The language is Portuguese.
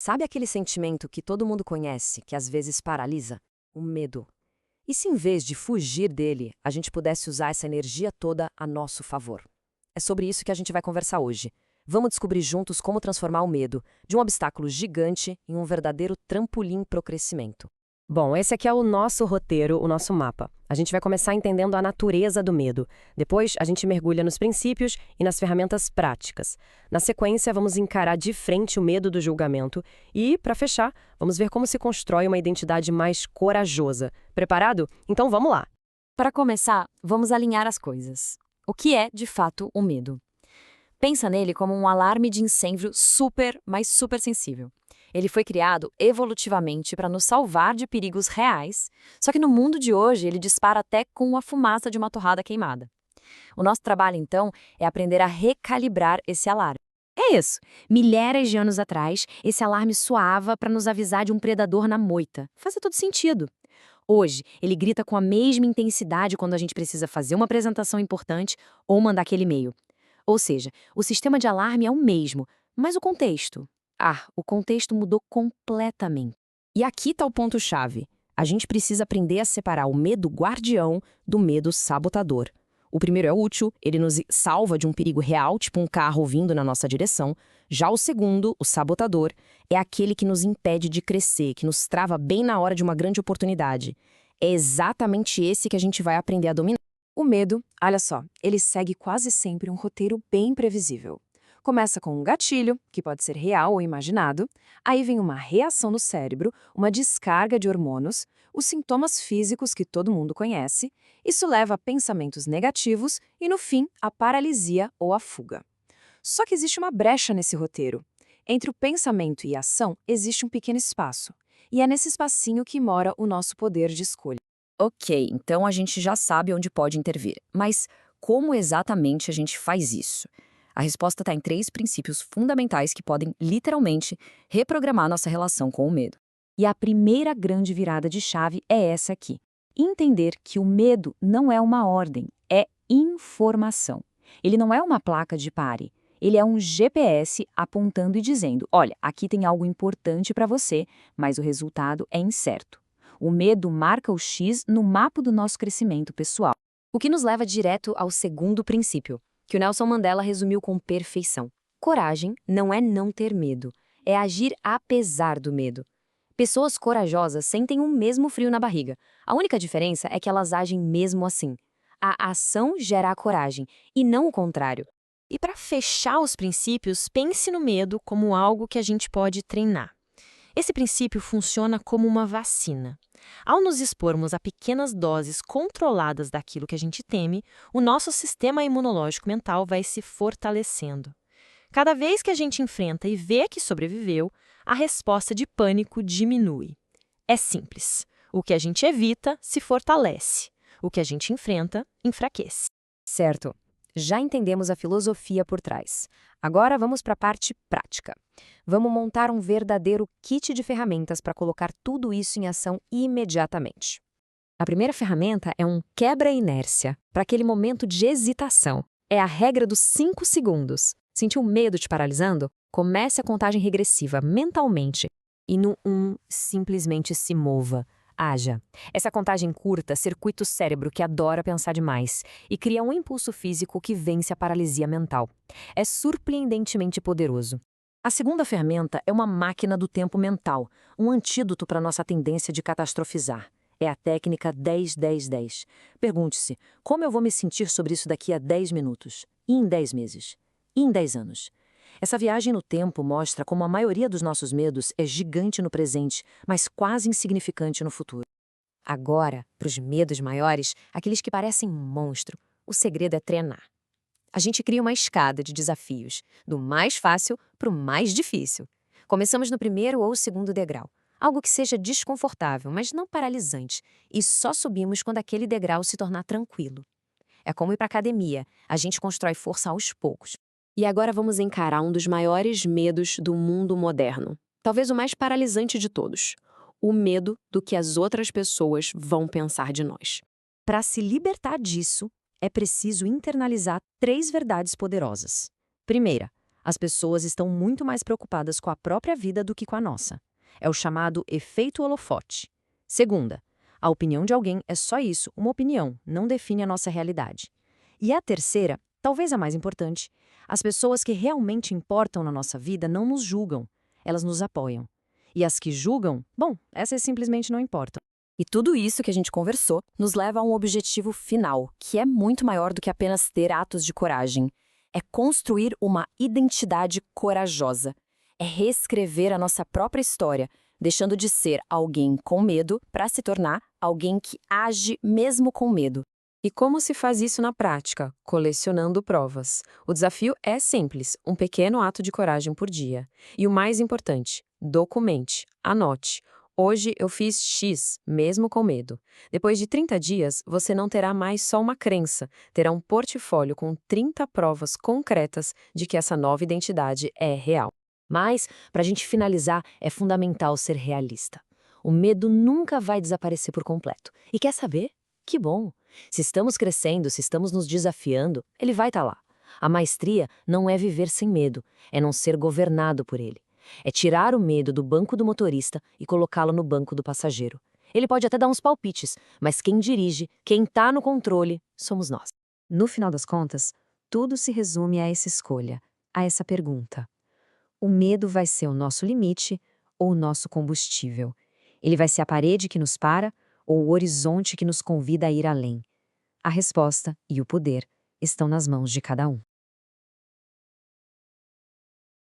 Sabe aquele sentimento que todo mundo conhece, que às vezes paralisa? O medo. E se em vez de fugir dele, a gente pudesse usar essa energia toda a nosso favor? É sobre isso que a gente vai conversar hoje. Vamos descobrir juntos como transformar o medo de um obstáculo gigante em um verdadeiro trampolim para o crescimento. Bom, esse aqui é o nosso roteiro, o nosso mapa. A gente vai começar entendendo a natureza do medo. Depois, a gente mergulha nos princípios e nas ferramentas práticas. Na sequência, vamos encarar de frente o medo do julgamento e, para fechar, vamos ver como se constrói uma identidade mais corajosa. Preparado? Então vamos lá! Para começar, vamos alinhar as coisas. O que é, de fato, o medo? Pensa nele como um alarme de incêndio super, mas super sensível. Ele foi criado evolutivamente para nos salvar de perigos reais, só que no mundo de hoje ele dispara até com a fumaça de uma torrada queimada. O nosso trabalho, então, é aprender a recalibrar esse alarme. É isso. Milhares de anos atrás, esse alarme soava para nos avisar de um predador na moita. Fazia todo sentido. Hoje, ele grita com a mesma intensidade quando a gente precisa fazer uma apresentação importante ou mandar aquele e-mail. Ou seja, o sistema de alarme é o mesmo, mas o contexto? O contexto mudou completamente. E aqui está o ponto-chave. A gente precisa aprender a separar o medo guardião do medo sabotador. O primeiro é útil, ele nos salva de um perigo real, tipo um carro vindo na nossa direção. Já o segundo, o sabotador, é aquele que nos impede de crescer, que nos trava bem na hora de uma grande oportunidade. É exatamente esse que a gente vai aprender a dominar. O medo, olha só, ele segue quase sempre um roteiro bem previsível. Começa com um gatilho, que pode ser real ou imaginado, aí vem uma reação no cérebro, uma descarga de hormônios, os sintomas físicos que todo mundo conhece, isso leva a pensamentos negativos e, no fim, a paralisia ou a fuga. Só que existe uma brecha nesse roteiro. Entre o pensamento e a ação existe um pequeno espaço, e é nesse espacinho que mora o nosso poder de escolha. Ok, então a gente já sabe onde pode intervir, mas como exatamente a gente faz isso? A resposta está em 3 princípios fundamentais que podem, literalmente, reprogramar nossa relação com o medo. E a primeira grande virada de chave é essa aqui. Entender que o medo não é uma ordem, é informação. Ele não é uma placa de pare. Ele é um GPS apontando e dizendo, olha, aqui tem algo importante para você, mas o resultado é incerto. O medo marca o X no mapa do nosso crescimento pessoal. O que nos leva direto ao segundo princípio, que o Nelson Mandela resumiu com perfeição. Coragem não é não ter medo, é agir apesar do medo. Pessoas corajosas sentem o mesmo frio na barriga. A única diferença é que elas agem mesmo assim. A ação gera a coragem, e não o contrário. E para fechar os princípios, pense no medo como algo que a gente pode treinar. Esse princípio funciona como uma vacina. Ao nos expormos a pequenas doses controladas daquilo que a gente teme, o nosso sistema imunológico mental vai se fortalecendo. Cada vez que a gente enfrenta e vê que sobreviveu, a resposta de pânico diminui. É simples. O que a gente evita se fortalece. O que a gente enfrenta, enfraquece. Certo. Já entendemos a filosofia por trás. Agora vamos para a parte prática. Vamos montar um verdadeiro kit de ferramentas para colocar tudo isso em ação imediatamente. A primeira ferramenta é um quebra-inércia, para aquele momento de hesitação. É a regra dos 5 segundos. Sentiu medo te paralisando? Comece a contagem regressiva mentalmente e no 1, simplesmente se mova. Haja. Essa contagem curta circuita o cérebro que adora pensar demais e cria um impulso físico que vence a paralisia mental. É surpreendentemente poderoso. A segunda ferramenta é uma máquina do tempo mental, um antídoto para nossa tendência de catastrofizar. É a técnica 10-10-10. Pergunte-se, como eu vou me sentir sobre isso daqui a 10 minutos? E em 10 meses? E em 10 anos? Essa viagem no tempo mostra como a maioria dos nossos medos é gigante no presente, mas quase insignificante no futuro. Agora, para os medos maiores, aqueles que parecem um monstro, o segredo é treinar. A gente cria uma escada de desafios, do mais fácil para o mais difícil. Começamos no primeiro ou segundo degrau, algo que seja desconfortável, mas não paralisante, e só subimos quando aquele degrau se tornar tranquilo. É como ir para a academia, a gente constrói força aos poucos. E agora vamos encarar um dos maiores medos do mundo moderno. Talvez o mais paralisante de todos. O medo do que as outras pessoas vão pensar de nós. Para se libertar disso, é preciso internalizar 3 verdades poderosas. Primeira, As pessoas estão muito mais preocupadas com a própria vida do que com a nossa. É o chamado efeito holofote. Segunda, a opinião de alguém é só isso, uma opinião, não define a nossa realidade. E a terceira, talvez a mais importante, as pessoas que realmente importam na nossa vida não nos julgam, elas nos apoiam. E as que julgam, bom, essas simplesmente não importam. E tudo isso que a gente conversou nos leva a um objetivo final, que é muito maior do que apenas ter atos de coragem. É construir uma identidade corajosa. É reescrever a nossa própria história, deixando de ser alguém com medo para se tornar alguém que age mesmo com medo. E como se faz isso na prática? Colecionando provas. O desafio é simples, um pequeno ato de coragem por dia. E o mais importante, documente, anote. Hoje eu fiz X, mesmo com medo. Depois de 30 dias, você não terá mais só uma crença, terá um portfólio com 30 provas concretas de que essa nova identidade é real. Mas, para a gente finalizar, é fundamental ser realista. O medo nunca vai desaparecer por completo. E quer saber? Que bom! Se estamos crescendo, se estamos nos desafiando, ele vai estar lá. A maestria não é viver sem medo, é não ser governado por ele. É tirar o medo do banco do motorista e colocá-lo no banco do passageiro. Ele pode até dar uns palpites, mas quem dirige, quem está no controle, somos nós. No final das contas, tudo se resume a essa escolha, a essa pergunta. O medo vai ser o nosso limite ou o nosso combustível? Ele vai ser a parede que nos para ou o horizonte que nos convida a ir além? A resposta e o poder estão nas mãos de cada um.